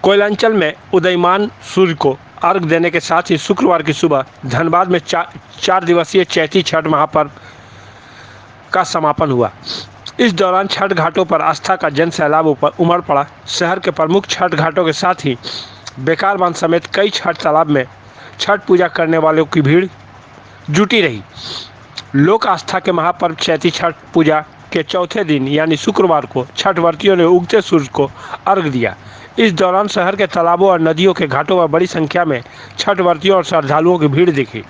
कोयलांचल में उदयमान सूर्य को अर्घ देने के साथ ही शुक्रवार की सुबह धनबाद में 4 दिवसीय चैती छठ महापर्व का समापन हुआ। इस दौरान छठ घाटों पर आस्था का जन सैलाब उमड़ पड़ा। शहर के प्रमुख छठ घाटों के साथ ही बेकार बांध समेत कई छठ तालाब में छठ पूजा करने वालों की भीड़ जुटी रही। लोक आस्था के महापर्व चैती छठ पूजा के चौथे दिन यानी शुक्रवार को छठ व्रतियों ने उगते सूरज को अर्घ दिया। इस दौरान शहर के तालाबों और नदियों के घाटों पर बड़ी संख्या में छठ व्रतियों और श्रद्धालुओं की भीड़ दिखी।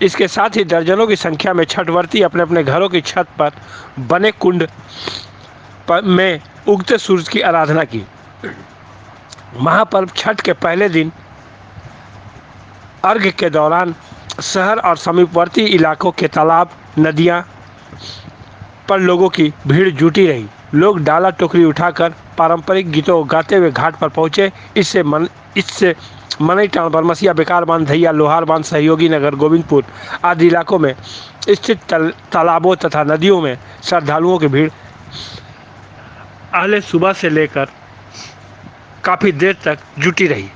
इसके साथ ही दर्जनों की संख्या में छठ व्रती अपने अपने घरों की छत पर बने कुंड में उगते सूरज की आराधना की। महापर्व छठ के पहले दिन अर्घ के दौरान शहर और समीपवर्ती इलाकों के तालाब नदियां पर लोगों की भीड़ जुटी रही। लोग डाला टोकरी उठाकर पारंपरिक गीतों गाते हुए घाट पर पहुंचे। इससे मनईटांड़, बरमसिया, बेकार बांध, धैया, लोहार बांध, सहयोगी नगर, गोविंदपुर आदि इलाकों में स्थित तालाबों तथा नदियों में श्रद्धालुओं की भीड़ पहले सुबह से लेकर काफ़ी देर तक जुटी रही।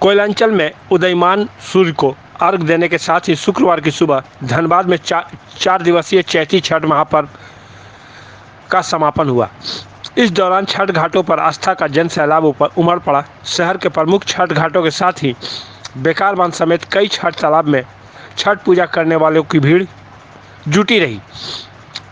कोयलांचल में उदयमान सूर्य को अर्घ देने के साथ ही शुक्रवार की सुबह धनबाद में 4 दिवसीय चैती छठ महापर्व का समापन हुआ। इस दौरान छठ घाटों पर आस्था का जन सैलाब उमड़ पड़ा। शहर के प्रमुख छठ घाटों के साथ ही बेकार बांध समेत कई छठ तालाब में छठ पूजा करने वालों की भीड़ जुटी रही।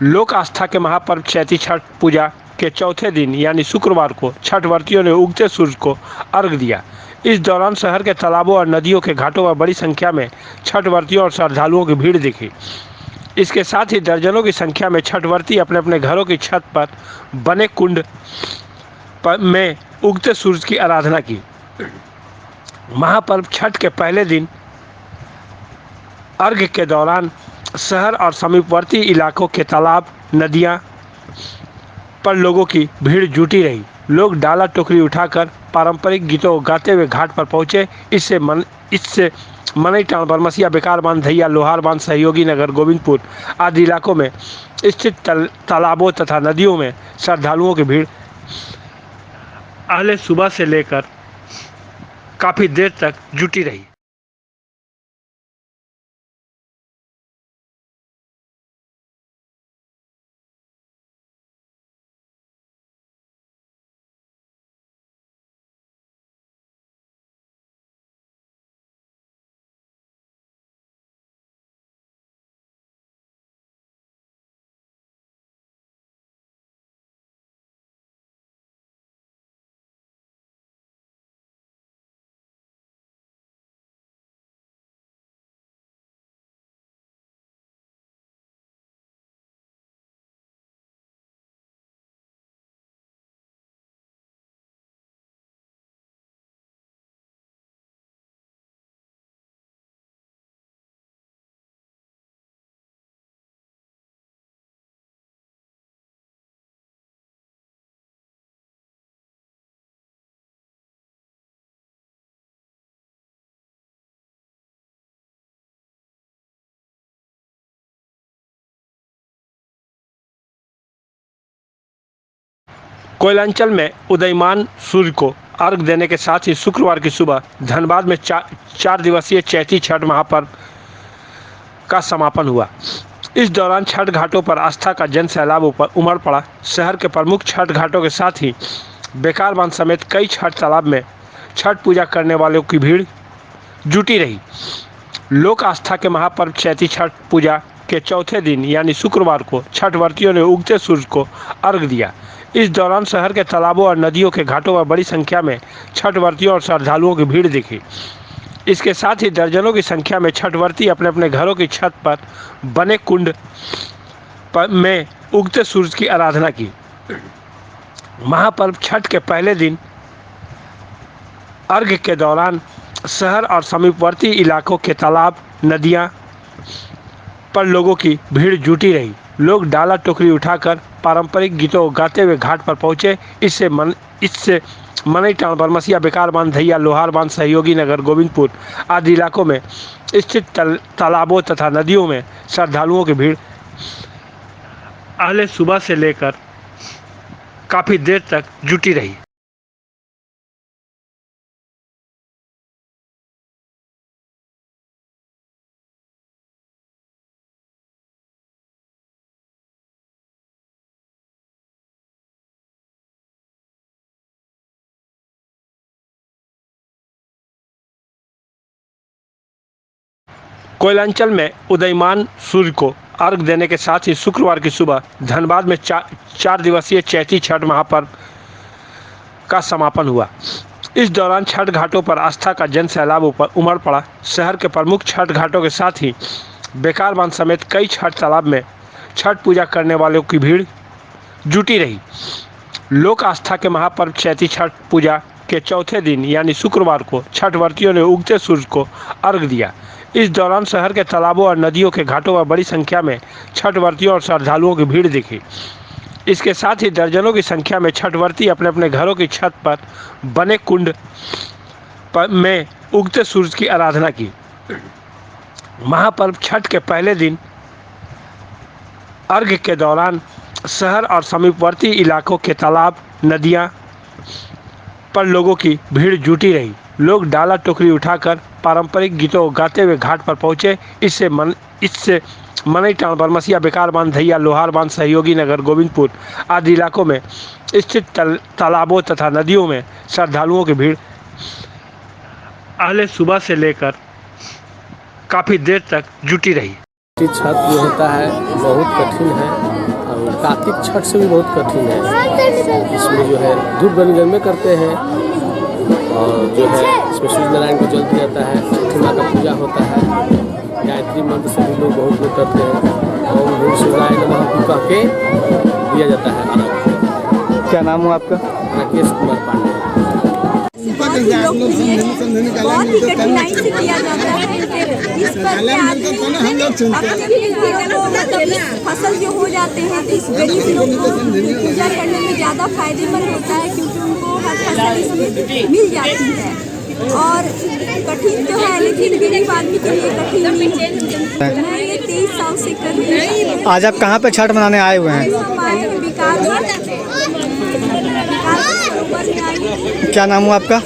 लोक आस्था के महापर्व चैती छठ पूजा के चौथे दिन यानी शुक्रवार को छठ व्रतियों ने उगते सूरज को अर्घ दिया। इस दौरान शहर के तालाबों और नदियों के घाटों पर बड़ी संख्या में छठ व्रतियों और श्रद्धालुओं की भीड़ दिखी। इसके साथ ही दर्जनों की संख्या में छठ व्रती अपने अपने घरों की छत पर बने कुंड में उगते सूरज की आराधना की। महापर्व छठ के पहले दिन अर्घ के दौरान शहर और समीपवर्ती इलाकों के तालाब नदियां पर लोगों की भीड़ जुटी रही। लोग डाला टोकरी उठाकर पारंपरिक गीतों गाते हुए घाट पर पहुंचे। इससे मनईटांड़, बरमसिया, बेकार बांध, धैया, लोहार बांध, सहयोगी नगर, गोविंदपुर आदि इलाकों में स्थित तालाबों तथा नदियों में श्रद्धालुओं की भीड़ पहले सुबह से लेकर काफ़ी देर तक जुटी रही। कोयलांचल में उदयमान सूर्य को अर्घ देने के साथ ही शुक्रवार की सुबह धनबाद में 4 दिवसीय चैती छठ महापर्व का समापन हुआ। इस दौरान छठ घाटों पर आस्था का जन सैलाब उमड़ पड़ा। शहर के प्रमुख छठ घाटों के साथ ही बेकार बांध समेत कई छठ तालाब में छठ पूजा करने वालों की भीड़ जुटी रही। लोक आस्था के महापर्व चैती छठ पूजा के चौथे दिन यानी शुक्रवार को छठ व्रतियों ने उगते सूरज को अर्घ दिया। इस दौरान शहर के तालाबों और नदियों के घाटों पर बड़ी संख्या में छठ व्रतियों और श्रद्धालुओं की भीड़ दिखी। इसके साथ ही दर्जनों की संख्या में छठ व्रती अपने अपने घरों की छत पर बने कुंड में उगते सूरज की आराधना की। महापर्व छठ के पहले दिन अर्घ के दौरान शहर और समीपवर्ती इलाकों के तालाब नदियां पर लोगों की भीड़ जुटी रही। लोग डाला टोकरी उठाकर पारंपरिक गीतों गाते हुए घाट पर पहुंचे। इससे मनई टाउन, बरमसिया, बेकार बांध, धैया, लोहार बांध, सहयोगी नगर, गोविंदपुर आदि इलाकों में स्थित तालाबों तथा नदियों में श्रद्धालुओं की भीड़ पहले सुबह से लेकर काफ़ी देर तक जुटी रही। कोयलांचल में उदयमान सूर्य को अर्घ देने के साथ ही शुक्रवार की सुबह धनबाद में चार दिवसीय चैती छठ महापर्व का समापन हुआ। इस दौरान छठ घाटों पर आस्था का जन सैलाब उमड़ पड़ा। शहर के प्रमुख छठ घाटों के साथ ही बेकार बांध समेत कई छठ तालाब में छठ पूजा करने वालों की भीड़ जुटी रही। लोक आस्था के महापर्व चैती छठ पूजा के चौथे दिन यानी शुक्रवार को छठ व्रतियों ने उगते सूरज को अर्घ दिया। इस दौरान शहर के तालाबों और नदियों के घाटों पर बड़ी संख्या में छठ व्रतियों और श्रद्धालुओं की भीड़ दिखी। इसके साथ ही दर्जनों की संख्या में छठ व्रती अपने अपने घरों की छत पर बने कुंड में उगते सूरज की आराधना की। महापर्व छठ के पहले दिन अर्घ के दौरान शहर और समीपवर्ती इलाकों के तालाब नदियां पर लोगों की भीड़ जुटी रही। लोग डाला टोकरी उठाकर पारंपरिक गीतों गाते हुए घाट पर पहुंचे। इससे मनई टाउन, बरमसिया, बेकार बांध, धैया, लोहार बांध, सहयोगी नगर, गोविंदपुर आदि इलाकों में स्थित तालाबों तथा नदियों में श्रद्धालुओं की भीड़ पहले सुबह से लेकर काफ़ी देर तक जुटी रही। छठ जो होता है बहुत कठिन है और कार्तिक छठ से भी बहुत कठिन है। इसमें जो है दूध बन में करते हैं और जो है इसमें सूर्य नारायण को जल दिया जाता है, छठी माँ का पूजा होता है, गायत्री मंत्र से भी लोग बहुत करते हैं और सूर्य नमः कह के दिया जाता है। क्या नाम है आपका? राकेश कुमार पांडे। बहुत ही कठिनाई से किया जाता है। इस पर फसल जो हो जाते हैं तो इस गरीब लोग को पूजा करने में ज़्यादा फायदेमंद होता है क्योंकि उनको हर फसल इसमें मिल जाती है। और कठिन तो है लेकिन गरीब आदमी के लिए कठिन नहीं है। मैं ये 23 साल से कर रही हूँ। आज आप कहाँ पे छठ मनाने आए हुए हैं? हम आए हैं विकार में आई। क्या नाम हुआ आपका?